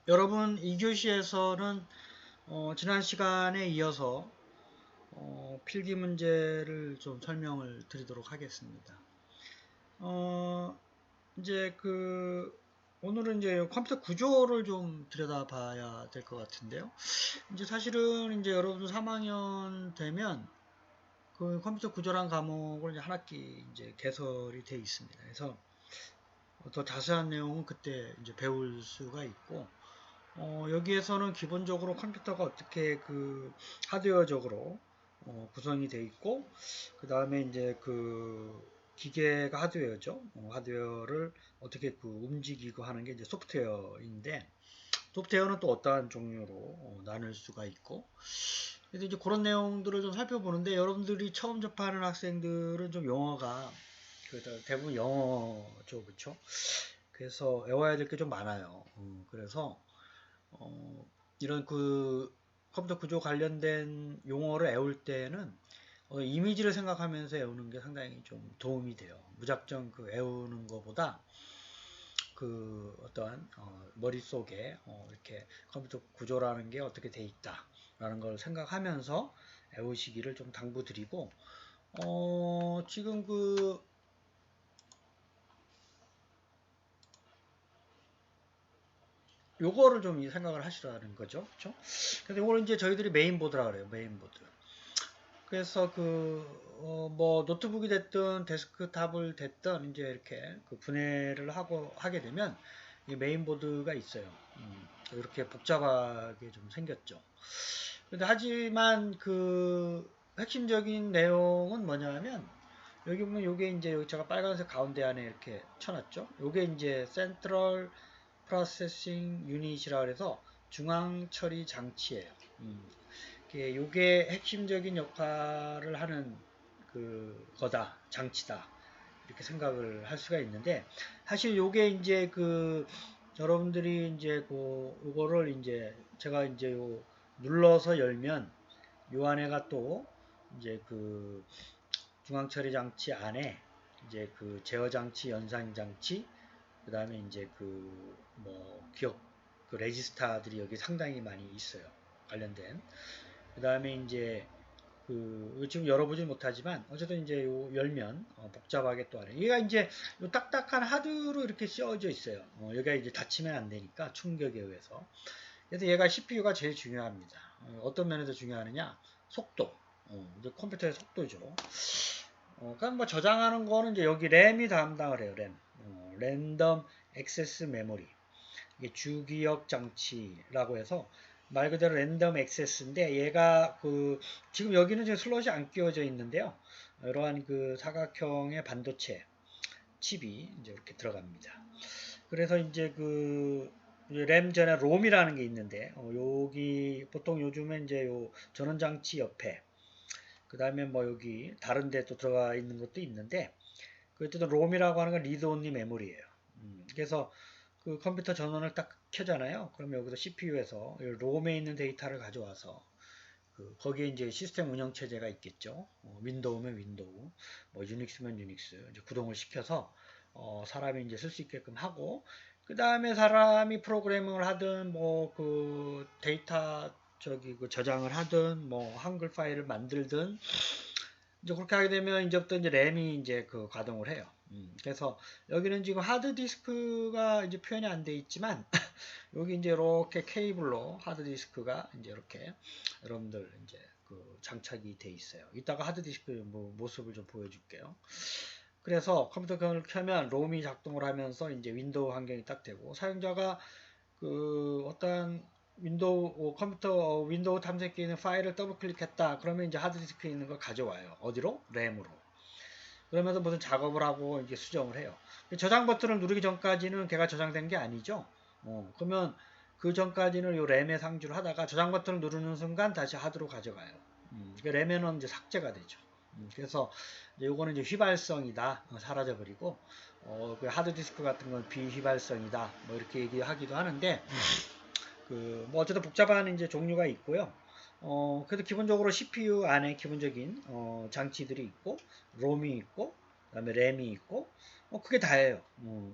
여러분 2교시에서는 지난 시간에 이어서 필기 문제를 좀 설명을 드리도록 하겠습니다. 이제 오늘은 이제 컴퓨터 구조를 좀 들여다봐야 될 것 같은데요. 이제 사실은 이제 여러분 3학년 되면 그 컴퓨터 구조란 과목을 이제 한 학기 이제 개설이 되어 있습니다. 그래서 더 자세한 내용은 그때 이제 배울 수가 있고, 여기에서는 기본적으로 컴퓨터가 어떻게 하드웨어적으로 구성이 되어 있고, 그 다음에 이제 기계가 하드웨어죠. 하드웨어를 어떻게 움직이고 하는 게 이제 소프트웨어인데, 소프트웨어는 또 어떠한 종류로 나눌 수가 있고, 그래서 이제 그런 내용들을 좀 살펴보는데, 여러분들이 처음 접하는 학생들은 좀 용어가 대부분 영어죠, 그렇죠? 그래서 외워야 될 게 좀 많아요. 그래서 이런 컴퓨터 구조 관련된 용어를 외울 때는 이미지를 생각하면서 외우는 게 상당히 좀 도움이 돼요. 무작정 외우는 것보다 어떠한 머릿속에 이렇게 컴퓨터 구조라는 게 어떻게 돼 있다라는 걸 생각하면서 외우시기를 좀 당부드리고, 지금 요거를 좀 생각을 하시라는 거죠. 그렇죠? 그래서 이거는 이제 저희들이 메인보드라 그래요. 메인보드. 그래서 뭐 노트북이 됐든 데스크탑을 됐든 이제 이렇게 분해를 하게 되면 이 메인보드가 있어요. 이렇게 복잡하게 좀 생겼죠. 근데 하지만 핵심적인 내용은 뭐냐면, 여기 보면 요게 이제 제가 빨간색 가운데 안에 이렇게 쳐놨죠. 요게 이제 센트럴 프로세싱 유닛이라 그래서 중앙 처리 장치예요. 요게 핵심적인 역할을 하는 거다, 장치다, 이렇게 생각을 할 수가 있는데, 사실 요게 이제 여러분들이 이제 요거를 이제 제가 이제 눌러서 열면 요 안에가 또 이제 중앙 처리 장치 안에 이제 제어 장치, 연산 장치, 그 다음에 이제 뭐 기억 레지스타들이 여기 상당히 많이 있어요. 관련된. 그 다음에 이제 지금 열어보지 못하지만 어쨌든 이제 열면 복잡하게 또 하네. 얘가 이제 요 딱딱한 하드로 이렇게 씌워져 있어요. 여기가 이제 닫히면 안 되니까 충격에 의해서. 그래서 얘가 CPU가 제일 중요합니다. 어떤 면에서 중요하느냐? 속도. 이제 컴퓨터의 속도죠. 그러니까 뭐 저장하는 거는 이제 여기 램이 담당을 해요. 램. 랜덤 액세스 메모리. 이게 주기억 장치라고 해서 말 그대로 랜덤 액세스인데, 얘가 지금 여기는 지금 슬롯이 안 끼워져 있는데요. 이러한 사각형의 반도체 칩이 이제 이렇게 들어갑니다. 그래서 이제 램 전에 롬이라는 게 있는데, 여기 보통 요즘에 이제 요 전원장치 옆에, 그 다음에 뭐 여기 다른 데 또 들어가 있는 것도 있는데, 어쨌든 롬이라고 하는 건 리드 온리 메모리예요. 그래서 컴퓨터 전원을 딱 켜잖아요. 그럼 여기서 CPU에서 롬에 있는 데이터를 가져와서 거기에 이제 시스템 운영 체제가 있겠죠. 윈도우면 윈도우, 뭐 유닉스면 유닉스 이제 구동을 시켜서 사람이 이제 쓸 수 있게끔 하고, 그 다음에 사람이 프로그래밍을 하든 뭐 데이터 저장을 하든 뭐 한글 파일을 만들든, 이제 그렇게 하게 되면 이제부터 이제 램이 이제 가동을 해요. 그래서 여기는 지금 하드디스크가 이제 표현이 안 돼 있지만 여기 이제 이렇게 케이블로 하드디스크가 이제 이렇게 여러분들 이제 장착이 돼 있어요. 이따가 하드디스크 모습을 좀 보여줄게요. 그래서 컴퓨터를 켜면 롬이 작동을 하면서 이제 윈도우 환경이 딱 되고, 사용자가 어떤 컴퓨터 윈도우 탐색기에 있는 파일을 더블 클릭했다. 그러면 이제 하드디스크에 있는 걸 가져와요. 어디로? 램으로. 그러면서 무슨 작업을 하고 이게 수정을 해요. 저장 버튼을 누르기 전까지는 걔가 저장된 게 아니죠. 그러면 그 전까지는 요 램에 상주를 하다가 저장 버튼을 누르는 순간 다시 하드로 가져가요. 램에는 이제 삭제가 되죠. 그래서 요거는 이제 휘발성이다, 사라져 버리고, 하드디스크 같은 건 비휘발성이다, 뭐 이렇게 얘기하기도 하는데, 뭐 어쨌든 복잡한 이제 종류가 있고요. 그래도 기본적으로 CPU 안에 기본적인 장치들이 있고, 롬이 있고, 그다음에 램이 있고, 그게 다예요.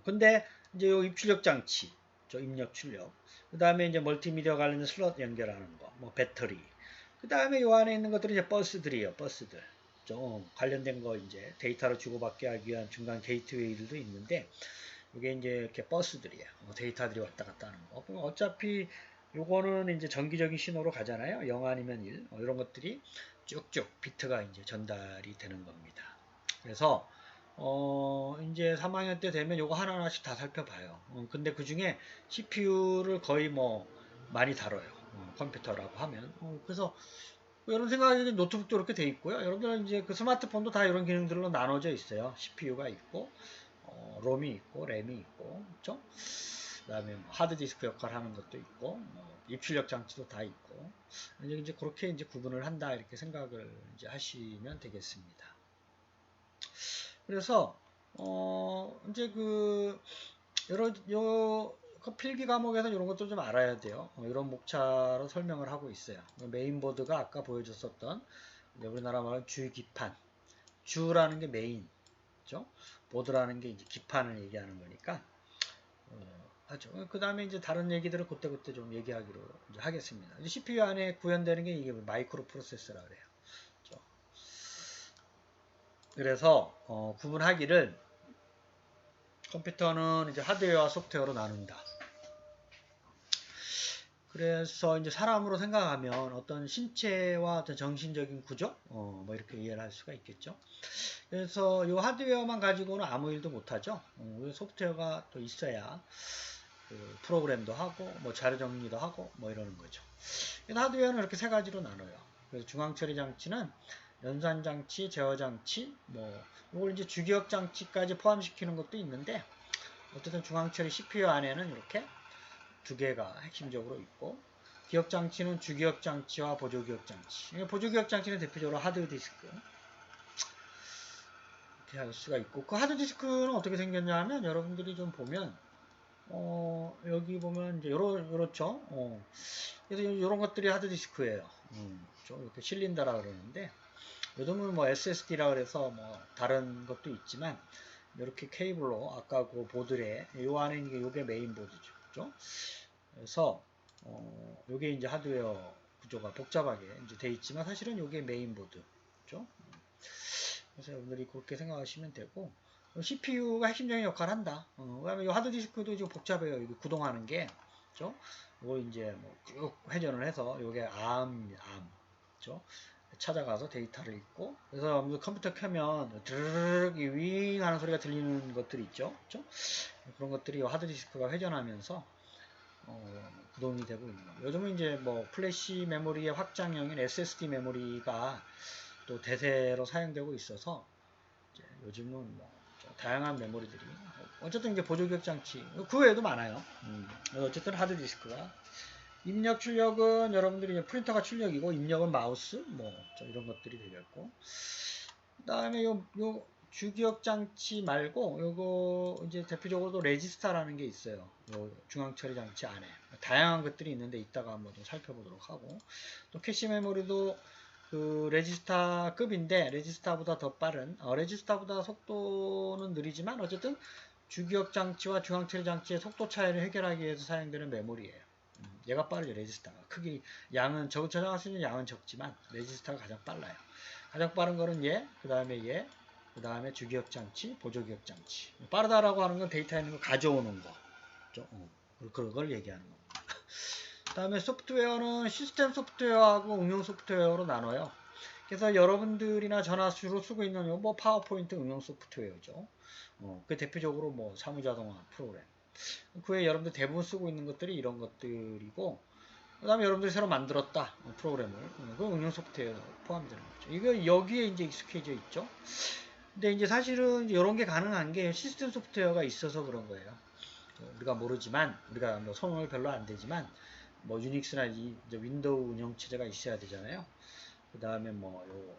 근데 이제 요 입출력 장치, 저 입력 출력. 그 다음에 이제 멀티미디어 관련된 슬롯 연결하는 거, 뭐 배터리. 그 다음에 요 안에 있는 것들이 이제 버스들이에요. 버스들. 좀 관련된 거 이제 데이터를 주고받게 하기 위한 중간 게이트웨이들도 있는데 이게 이제 이렇게 버스들이에요. 데이터들이 왔다 갔다 하는 거. 그럼 어차피 요거는 이제 정기적인 신호로 가잖아요. 0 아니면 1. 이런 것들이 쭉쭉 비트가 이제 전달이 되는 겁니다. 그래서 이제 3학년 때 되면 요거 하나하나씩 다 살펴봐요. 근데 그 중에 CPU를 거의 뭐 많이 다뤄요. 컴퓨터라고 하면. 그래서 이런 생각이 노트북도 이렇게 돼 있고요. 여러분들 이제 그 스마트폰도 다 이런 기능들로 나눠져 있어요. CPU가 있고, 롬이 있고, 램이 있고, 그렇죠? 그다음에 뭐 하드디스크 역할을 하는 것도 있고, 뭐 입출력 장치도 다 있고, 이제 그렇게 이제 구분을 한다 이렇게 생각을 이제 하시면 되겠습니다. 그래서 이제 그 그 필기 과목에서 이런 것도 좀 알아야 돼요. 이런 목차로 설명을 하고 있어요. 메인보드가 아까 보여줬었던 우리나라 말하는 주 기판, 주라는 게 메인, 그죠? 보드라는 게 이제 기판을 얘기하는 거니까 하죠. 그 다음에 이제 다른 얘기들을 그때그때 좀 얘기하기로 이제 하겠습니다. 이제 CPU 안에 구현되는 게 이게 마이크로 프로세서라 그래요. 그렇죠? 그래서 구분하기를 컴퓨터는 이제 하드웨어와 소프트웨어로 나눈다. 그래서 이제 사람으로 생각하면 어떤 신체와 어떤 정신적인 구조, 뭐 이렇게 이해를 할 수가 있겠죠. 그래서 이 하드웨어만 가지고는 아무 일도 못하죠. 소프트웨어가 또 있어야 그 프로그램도 하고, 뭐 자료 정리도 하고, 뭐 이러는 거죠. 하드웨어는 이렇게 세 가지로 나눠요. 그래서 중앙처리 장치는 연산 장치, 제어 장치, 뭐 이걸 이제 주기억 장치까지 포함시키는 것도 있는데, 어쨌든 중앙처리 CPU 안에는 이렇게 두 개가 핵심적으로 있고, 기억 장치는 주기억 장치와 보조기억 장치. 보조기억 장치는 대표적으로 하드디스크. 이렇게 할 수가 있고, 그 하드디스크는 어떻게 생겼냐 하면, 여러분들이 좀 보면, 여기 보면 이제 요렇죠. 그래서 이런 것들이 하드디스크예요. 좀 이렇게 실린다라 그러는데, 요즘은 뭐 SSD라 그래서 뭐 다른 것도 있지만, 이렇게 케이블로 아까 그 보드에 요 안에 있는 게 요게 메인보드죠. 그죠? 그래서 요게 이제 하드웨어 구조가 복잡하게 이제 돼 있지만 사실은 요게 메인보드. 그죠? 그래서 여러분들이 그렇게 생각하시면 되고, CPU가 핵심적인 역할을 한다. 그다음에 이 하드디스크도 좀 복잡해요. 이거 구동하는 게, 그죠? 이거 이제 뭐 쭉 회전을 해서 요게 ARM, 그죠? 찾아가서 데이터를 읽고, 그래서 컴퓨터 켜면 드르륵 윙 하는 소리가 들리는 것들이 있죠, 그죠? 그런 것들이 하드디스크가 회전하면서 구동이 되고 있는 거예요. 요즘은 이제 뭐 플래시 메모리의 확장형인 SSD 메모리가 또 대세로 사용되고 있어서 요즘은 뭐 다양한 메모리들이 어쨌든 이제 보조기억 장치 그 외에도 많아요. 어쨌든 하드디스크가 입력 출력은 여러분들이 이제 프린터가 출력이고 입력은 마우스 뭐 이런 것들이 되겠고, 그다음에 요 주기억 장치 말고 요거 이제 대표적으로 레지스타라는 게 있어요. 요 중앙 처리 장치 안에 다양한 것들이 있는데 이따가 한번 좀 살펴보도록 하고, 또 캐시 메모리도 그 레지스타급인데 레지스타보다 더 빠른 레지스타보다 속도는 느리지만 어쨌든 주기억 장치와 중앙 처리 장치의 속도 차이를 해결하기 위해서 사용되는 메모리예요. 얘가 빠르죠. 레지스타가 크기 양은 저장할 수 있는 양은 적지만 레지스타가 가장 빨라요. 가장 빠른 거는 얘, 그 다음에 얘, 그 다음에 주기억 장치, 보조기억 장치. 빠르다라고 하는 건 데이터 있는 거 가져오는 거. 그런 걸 얘기하는 겁니다. 그 다음에 소프트웨어는 시스템 소프트웨어하고 응용 소프트웨어로 나눠요. 그래서 여러분들이나 전화 주로 쓰고 있는 뭐 파워포인트 응용 소프트웨어죠. 그 대표적으로 뭐 사무자동화 프로그램. 그 외에 여러분들 대부분 쓰고 있는 것들이 이런 것들이고, 그 다음에 여러분들이 새로 만들었다 프로그램을 그 응용 소프트웨어 포함이 되는 거죠. 이거 여기에 이제 익숙해져 있죠. 근데 이제 사실은 이런 게 가능한 게 시스템 소프트웨어가 있어서 그런 거예요. 우리가 모르지만 우리가 뭐 손을 별로 안 대지만 뭐 유닉스나 이제 윈도우 운영체제가 있어야 되잖아요. 그 다음에 뭐 요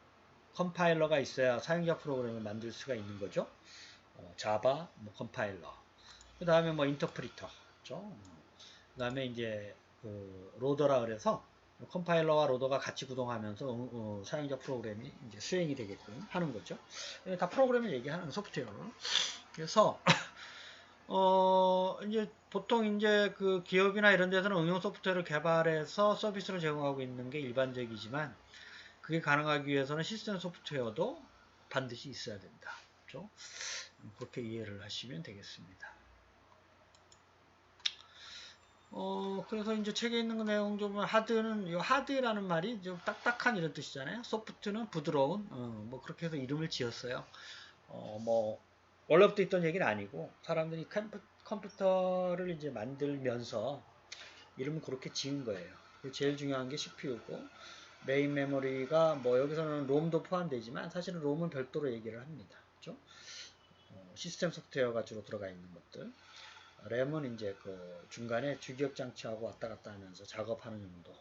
컴파일러가 있어야 사용자 프로그램을 만들 수가 있는 거죠. 자바, 뭐 컴파일러. 그 다음에 뭐 인터프리터, 그죠? 그 다음에 이제 그 로더라 그래서 컴파일러와 로더가 같이 구동하면서 사용자 프로그램이 이제 수행이 되게끔 하는 거죠. 다 프로그램을 얘기하는 소프트웨어. 그래서 이제 보통 이제 그 기업이나 이런 데서는 응용 소프트웨어를 개발해서 서비스로 제공하고 있는 게 일반적이지만 그게 가능하기 위해서는 시스템 소프트웨어도 반드시 있어야 된다. 그렇죠? 그렇게 이해를 하시면 되겠습니다. 그래서 이제 책에 있는 내용 좀 하드는, 이 하드라는 말이 좀 딱딱한 이런 뜻이잖아요. 소프트는 부드러운, 뭐 그렇게 해서 이름을 지었어요. 뭐, 원래부터 있던 얘기는 아니고, 사람들이 컴퓨터를 이제 만들면서 이름을 그렇게 지은 거예요. 제일 중요한 게 CPU고, 메인 메모리가 뭐 여기서는 롬도 포함되지만 사실은 롬은 별도로 얘기를 합니다. 그렇죠? 시스템 소프트웨어가 주로 들어가 있는 것들. 램은 이제 그 중간에 주기억 장치하고 왔다 갔다 하면서 작업하는 용도.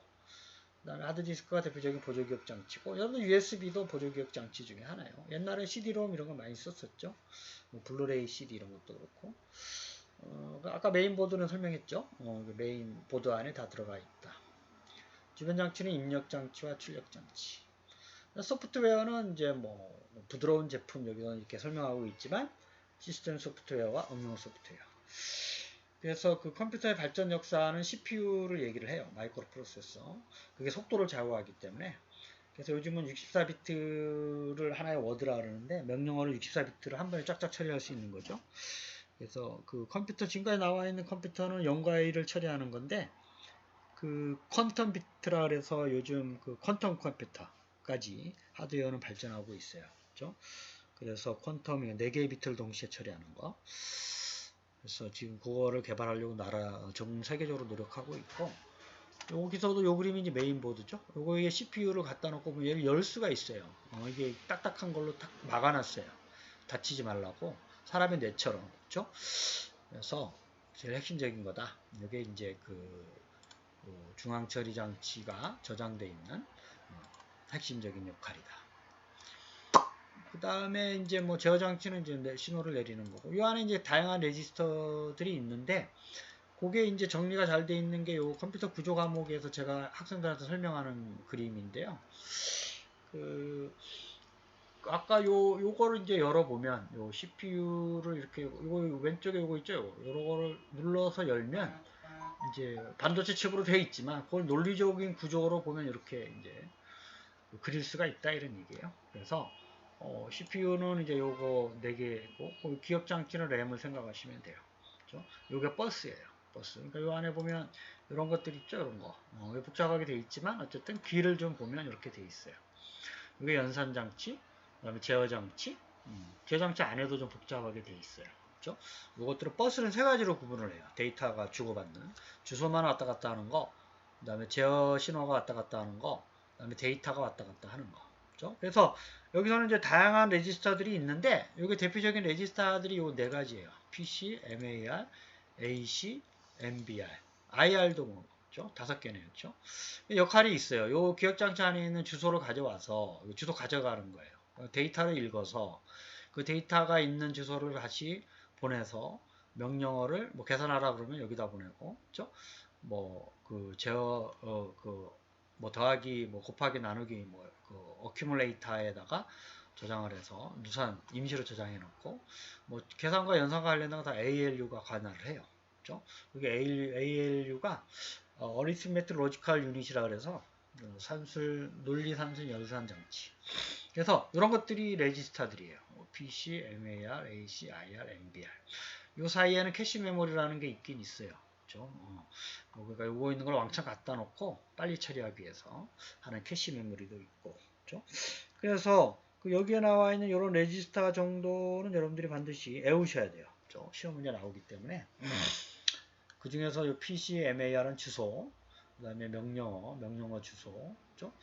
그다음에 하드디스크가 대표적인 보조기억 장치고, 여러분 USB도 보조기억 장치 중에 하나예요. 옛날에 CD-ROM 이런 거 많이 썼었죠. 뭐 블루레이 CD 이런 것도 그렇고. 아까 메인보드는 설명했죠. 메인보드 안에 다 들어가 있다. 주변 장치는 입력 장치와 출력 장치. 소프트웨어는 이제 뭐 부드러운 제품 여기서 이렇게 설명하고 있지만 시스템 소프트웨어와 응용 소프트웨어. 그래서 그 컴퓨터의 발전 역사는 CPU를 얘기를 해요. 마이크로 프로세서. 그게 속도를 좌우하기 때문에. 그래서 요즘은 64비트를 하나의 워드라 그러는데 명령어를 64비트를 한 번에 쫙쫙 처리할 수 있는 거죠. 그래서 그 컴퓨터 지금까지 나와 있는 컴퓨터는 0과 1을 처리하는 건데 그 퀀텀 비트라 그래서 요즘 그 퀀텀 컴퓨터까지 하드웨어는 발전하고 있어요. 그렇죠? 그래서 퀀텀이 4개의 비트를 동시에 처리하는 거. 그래서 지금 그거를 개발하려고 전 세계적으로 노력하고 있고, 여기서도 요 그림이 이제 메인보드죠. 요거에 CPU를 갖다 놓고 보면 얘를 열 수가 있어요. 이게 딱딱한 걸로 딱 막아놨어요. 다치지 말라고. 사람의 뇌처럼. 그렇죠? 그래서 제일 핵심적인 거다. 이게 이제 중앙 처리 장치가 저장되어 있는 핵심적인 역할이다. 그 다음에 이제 뭐 제어 장치는 이제 신호를 내리는 거고, 이 안에 이제 다양한 레지스터들이 있는데, 그게 이제 정리가 잘 돼 있는 게 요 컴퓨터 구조 과목에서 제가 학생들한테 설명하는 그림인데요. 아까 요거를 이제 열어보면, 요 CPU를 이렇게, 요거 왼쪽에 요거 있죠? 요거를 눌러서 열면, 이제 반도체 칩으로 되어 있지만, 그걸 논리적인 구조로 보면 이렇게 이제 그릴 수가 있다 이런 얘기예요. 그래서 CPU는 이제 요거 4개고 기억 장치는 램을 생각하시면 돼요. 그렇죠? 요게 버스예요. 버스. 그러니까 요 안에 보면 이런 것들 있죠, 이런 거. 복잡하게 되어 있지만 어쨌든 귀를 좀 보면 이렇게 되어 있어요. 이게 연산 장치, 그다음에 제어 장치. 제어 장치 안에도 좀 복잡하게 되어 있어요. 그렇죠? 요것들은 버스는 3가지로 구분을 해요. 데이터가 주고받는 주소만 왔다 갔다 하는 거, 그다음에 제어 신호가 왔다 갔다 하는 거, 그다음에 데이터가 왔다 갔다 하는 거. 그렇죠? 그래서 여기서는 이제 다양한 레지스터들이 있는데, 여기 대표적인 레지스터들이 요 4가지예요. PC, MAR, AC, MBR, IR도 뭐, 그렇죠? 5개네요. 그렇죠? 역할이 있어요. 요 기억장치 안에 있는 주소를 가져와서 주소 가져가는 거예요. 데이터를 읽어서 그 데이터가 있는 주소를 다시 보내서 명령어를 뭐 계산하라 그러면 여기다 보내고, 그렇죠? 뭐그 제어 뭐 더하기 뭐 곱하기 나누기 뭐그 어큐뮬레이터에다가 저장을 해서 누산 임시로 저장해 놓고, 뭐 계산과 연산과 관련된 거 다 ALU가 관할을 해요. 그렇죠? 이게 ALU가 어리스메틱 로지컬 유닛이라 그래서 산술 논리 산술 연산 장치. 그래서 이런 것들이 레지스터들이에요. PC, MAR, AC, IR, MBR. 이 사이에는 캐시 메모리라는 게 있긴 있어요. 그렇죠? 그러니까 요거 있는 걸 왕창 갖다 놓고 빨리 처리하기 위해서 하는 캐시 메모리도 있고. 그렇죠? 그래서 여기에 나와 있는 이런 레지스터 정도는 여러분들이 반드시 외우셔야 돼요. 그렇죠? 시험 문제 나오기 때문에. 그 중에서 이 PC, MAR은 주소, 그 다음에 명령어 주소, 그렇죠?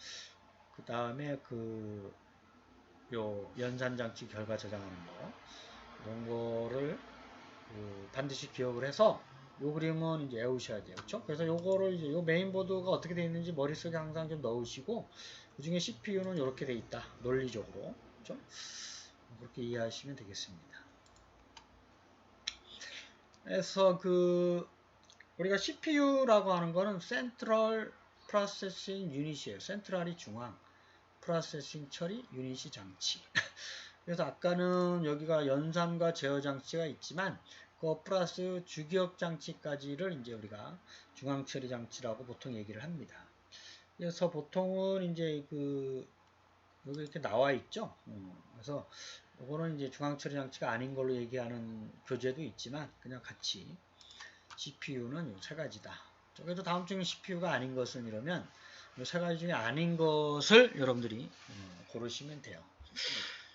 그 다음에 요 연산장치 결과 저장하는 거, 이런 거를 반드시 기억을 해서 요 그림은 이제 외우셔야 돼요. 그렇죠? 그래서 요거를 이제 요 메인보드가 어떻게 되어 있는지 머릿속에 항상 좀 넣으시고, 그 중에 CPU는 이렇게 되어 있다. 논리적으로. 그렇죠? 그렇게 이해하시면 되겠습니다. 그래서 우리가 CPU라고 하는 거는 Central Processing Unit이에요. 센트럴이 중앙, 프로세싱 처리, 유닛이 장치. 그래서 아까는 여기가 연산과 제어 장치가 있지만 거 플러스 주기억 장치까지를 이제 우리가 중앙 처리 장치라고 보통 얘기를 합니다. 그래서 보통은 이제 여기 이렇게 나와 있죠. 그래서 이거는 이제 중앙 처리 장치가 아닌 걸로 얘기하는 교재도 있지만 그냥 같이 CPU는 이 세 가지다. 그래도 다음 중에 CPU가 아닌 것은 이러면 이 세 가지 중에 아닌 것을 여러분들이 고르시면 돼요.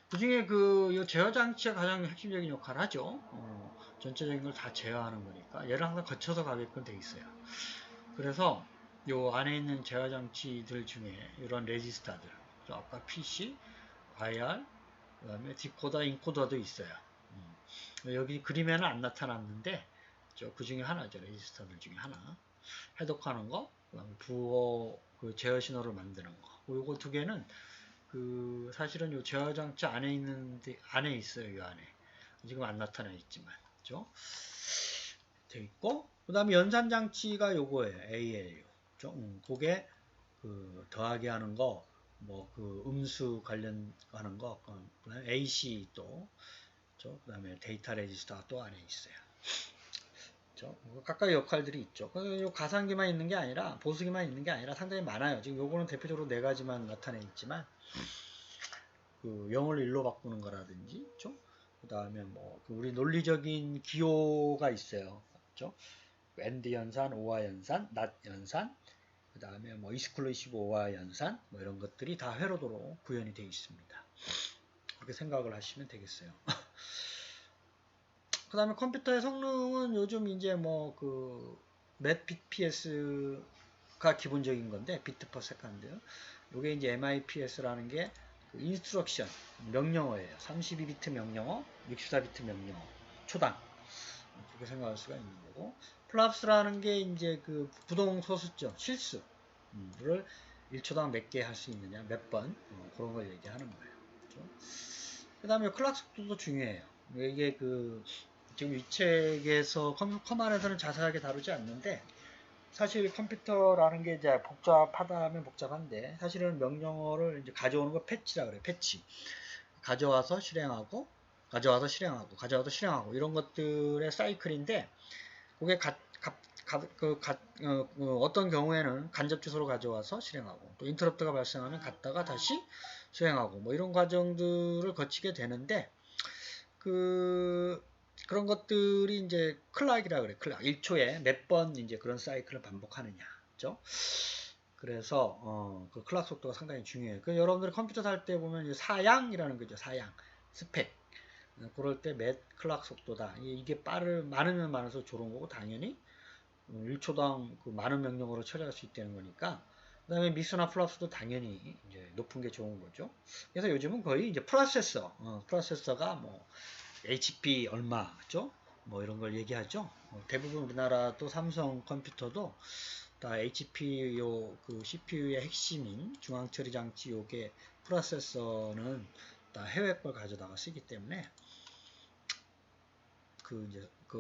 그 중에 이 제어 장치가 가장 핵심적인 역할을 하죠. 전체적인 걸 다 제어하는 거니까 얘를 항상 거쳐서 가게끔 돼 있어요. 그래서 요 안에 있는 제어 장치들 중에 이런 레지스터들, 아까 PC, IR, 그다음에 디코더, 인코더도 있어요. 여기 그림에는 안 나타났는데 그 중에 하나죠. 레지스터들 중에 하나. 해독하는 거, 그다음에 부호 제어 신호를 만드는 거. 요거 두 개는 사실은 요 제어 장치 안에 있어요. 이 안에. 지금 안 나타나 있지만. 그죠? 돼 있고, 그 다음에 연산 장치가 요거예요. ALU. 그게 더하기 하는 거, 음수 관련하는 거, 그 다음에 AC 또, 그 다음에 데이터 레지스터가 또 안에 있어요. 각각의 역할들이 있죠. 요 가상기만 있는 게 아니라, 보수기만 있는 게 아니라 상당히 많아요. 지금 요거는 대표적으로 네 가지만 나타내 있지만, 0을 1로 바꾸는 거라든지, 그 다음에 우리 논리적인 기호가 있어요. 그렇죠? AND 연산, OR 연산, NOT 연산, 그 다음에 exclusive OR 연산, 이런 것들이 다 회로도로 구현이 되어 있습니다. 그렇게 생각을 하시면 되겠어요. 그 다음에 컴퓨터의 성능은 요즘 이제 MAPPS가 기본적인 건데, 비트 퍼 세컨드. 요게 이제 MIPS라는 게 인스트럭션, 명령어예요. 32비트 명령어, 64비트 명령어, 초당. 그렇게 생각할 수가 있는 거고. 플랍스라는 게 이제 부동 소수점, 실수를 1초당 몇 개 할 수 있느냐, 몇 번, 그런 걸 얘기하는 거예요. 그렇죠? 그 다음에 클락 속도도 중요해요. 이게 지금 이 책에서 커만에서는 자세하게 다루지 않는데, 사실 컴퓨터라는 게 이제 복잡하다면 복잡한데, 사실은 명령어를 이제 가져오는 거 패치라 그래요. 패치. 가져와서 실행하고, 이런 것들의 사이클인데, 그게 어떤 경우에는 간접 주소로 가져와서 실행하고, 또 인터럽트가 발생하면 갔다가 다시 수행하고, 이런 과정들을 거치게 되는데, 그런 것들이 이제 클락이라 그래. 클락. 1초에 몇 번 이제 그런 사이클을 반복하느냐. 그죠? 그래서, 클락 속도가 상당히 중요해요. 여러분들이 컴퓨터 살 때 보면 이제 사양이라는 거죠. 사양. 스펙. 그럴 때 몇 클락 속도다. 이게 많으면 많아서 좋은 거고, 당연히 1초당 많은 명령어로 처리할 수 있다는 거니까. 그 다음에 미스나 플러스도 당연히 이제 높은 게 좋은 거죠. 그래서 요즘은 거의 이제 프로세서가 HP 얼마, 그죠? 이런 걸 얘기하죠. 대부분 우리나라 또 삼성 컴퓨터도 다 HP CPU의 핵심인 중앙 처리 장치 요게 프로세서는 다 해외 걸 가져다가 쓰기 때문에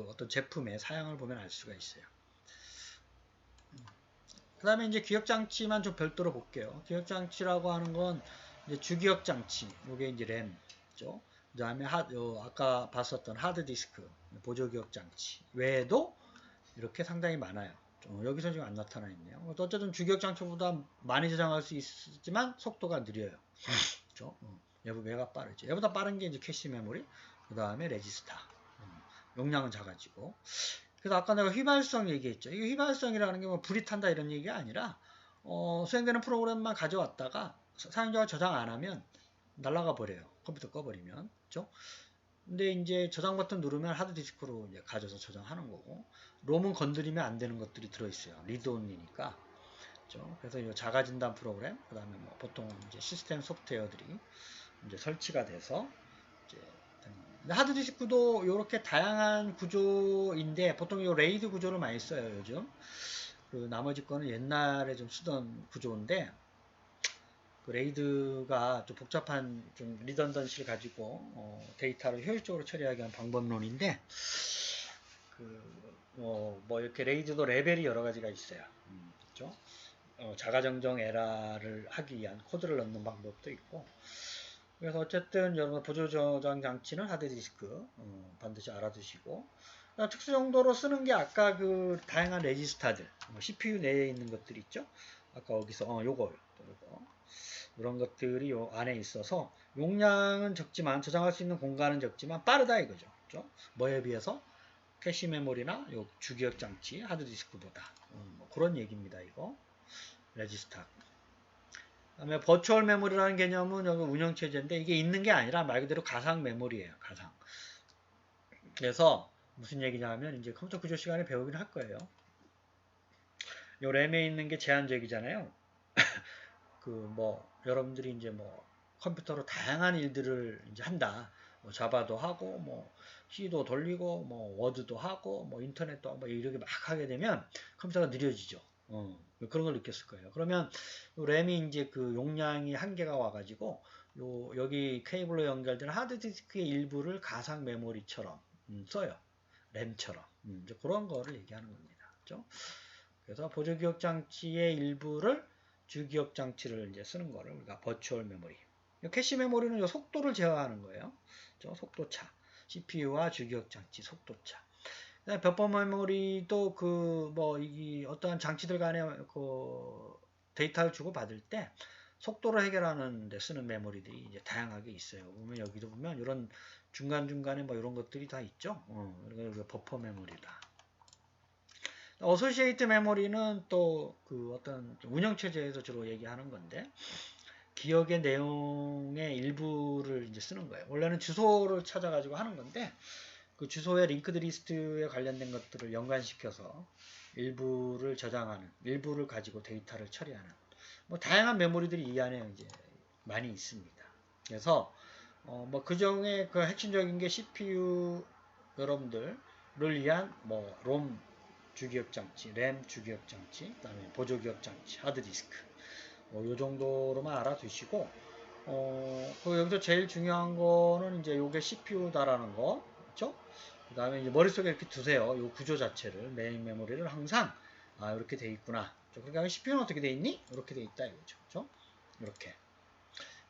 어떤 제품의 사양을 보면 알 수가 있어요. 그 다음에 이제 기억장치만 좀 별도로 볼게요. 기억장치라고 하는 건 이제 주기억장치, 요게 이제 램죠. 그 다음에 아까 봤었던 하드디스크, 보조기억장치 외에도 이렇게 상당히 많아요. 여기서 지금 안 나타나 있네요. 어쨌든 주기억장치보다 많이 저장할 수 있지만 속도가 느려요. 그렇죠? 얘가 빠르죠. 얘보다 빠른 게 이제 캐시 메모리, 그 다음에 레지스터. 용량은 작아지고. 그래서 아까 내가 휘발성 얘기했죠. 이 휘발성이라는 게 불이 탄다 이런 얘기가 아니라 수행되는 프로그램만 가져왔다가 사용자가 저장 안 하면 날아가 버려요. 컴퓨터 꺼버리면. 그렇죠? 근데 이제 저장 버튼 누르면 하드디스크로 이제 가져서 저장하는 거고, 롬은 건드리면 안 되는 것들이 들어있어요. 리드온리니까. 그렇죠? 그래서 이 자가 진단 프로그램, 그 다음에 보통 이제 시스템 소프트웨어들이 이제 설치가 돼서 이제 하드디스크도 이렇게 다양한 구조인데 보통 이 레이드 구조를 많이 써요 요즘. 나머지 거는 옛날에 좀 쓰던 구조인데 레이드가 좀 복잡한 좀 리던던시를 가지고 데이터를 효율적으로 처리하기 위한 방법론인데 이렇게 레이드도 레벨이 여러 가지가 있어요. 그렇죠? 자가정정 에러를 하기 위한 코드를 넣는 방법도 있고. 그래서 어쨌든 여러분 보조 저장 장치는 하드디스크 반드시 알아두시고, 특수 용도로 쓰는 게 아까 그 다양한 레지스타들, CPU 내에 있는 것들 있죠? 아까 거기서 요거 이런 것들이 요 안에 있어서 용량은 적지만 저장할 수 있는 공간은 적지만 빠르다 이거죠. 그렇죠? 뭐에 비해서 캐시 메모리나 요 주기억 장치 하드디스크보다 뭐 그런 얘기입니다. 이거 레지스타. 그다음에 버추얼 메모리라는 개념은 여기 운영 체제인데 이게 있는 게 아니라 말 그대로 가상 메모리예요. 가상. 그래서 무슨 얘기냐면 이제 컴퓨터 구조 시간에 배우긴 할 거예요. 요 램에 있는 게 제한적이잖아요. 그 뭐 여러분들이 이제 뭐 컴퓨터로 다양한 일들을 이제 한다. 뭐 자바도 하고 뭐 C도 돌리고 뭐 워드도 하고 뭐 인터넷도 하고 뭐 이렇게 막 하게 되면 컴퓨터가 느려지죠. 그런 걸 느꼈을 거예요. 그러면 램이 이제 그 용량이 한계가 와가지고 여기 케이블로 연결된 하드디스크의 일부를 가상 메모리처럼 써요. 램처럼 이제 그런 거를 얘기하는 겁니다. 그렇죠? 그래서 보조기억 장치의 일부를 주기억 장치를 이제 쓰는 거를 우리가 버추얼 메모리. 캐시 메모리는 요 속도를 제어하는 거예요. 속도차. CPU와 주기억 장치 속도차. 벽범 메모리도 그 뭐 이 어떠한 장치들 간에 그 데이터를 주고 받을 때 속도를 해결하는 데 쓰는 메모리들이 이제 다양하게 있어요. 보면 여기도 보면 이런 중간중간에 뭐 이런 것들이 다 있죠. 그리고 버퍼 메모리다. 어소시에이트 메모리는 또 그 어떤 운영체제에서 주로 얘기하는 건데 기억의 내용의 일부를 이제 쓰는 거예요. 원래는 주소를 찾아가지고 하는 건데 그 주소의 링크드 리스트에 관련된 것들을 연관시켜서 일부를 저장하는, 일부를 가지고 데이터를 처리하는 뭐 다양한 메모리들이 이 안에 이제 많이 있습니다. 그래서 뭐 그중에 그 핵심적인 게 CPU 여러분들을 위한 뭐 롬 주기억 장치, 램 주기억 장치, 그다음에 보조 기억 장치, 하드디스크 요 정도로만 알아두시고 그 여기서 제일 중요한 거는 이제 요게 CPU다라는 거, 그렇죠? 그다음에 이제 머릿속에 이렇게 두세요. 요 구조 자체를 메인 메모리를 항상 이렇게 돼 있구나. 그러니까 CPU는 어떻게 돼 있니? 이렇게 돼 있다 이거죠, 그렇죠? 이렇게.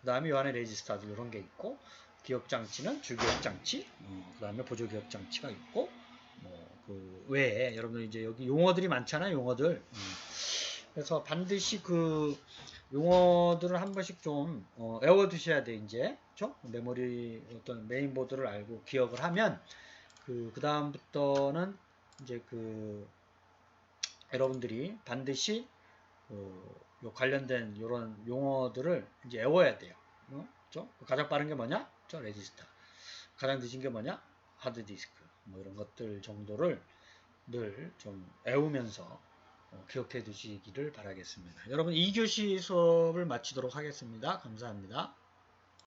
그다음에 요 안에 레지스터들 이런 게 있고 기억 장치는 주기억 장치, 그다음에 보조 기억 장치가 있고 뭐 그 외에 여러분들 이제 여기 용어들이 많잖아요, 용어들. 그래서 반드시 그 용어들을 한 번씩 좀 외워두셔야 돼 이제, 그렇죠? 메모리 어떤 메인보드를 알고 기억을 하면 그 다음부터는 이제 그 여러분들이 반드시 요 관련된 이런 용어들을 이제 외워야 돼요. 그렇죠? 가장 빠른 게 뭐냐? 저 레지스터. 가장 늦은 게 뭐냐? 하드디스크. 뭐 이런 것들 정도를 늘 좀 외우면서 기억해 두시기를 바라겠습니다. 여러분 2교시 수업을 마치도록 하겠습니다. 감사합니다.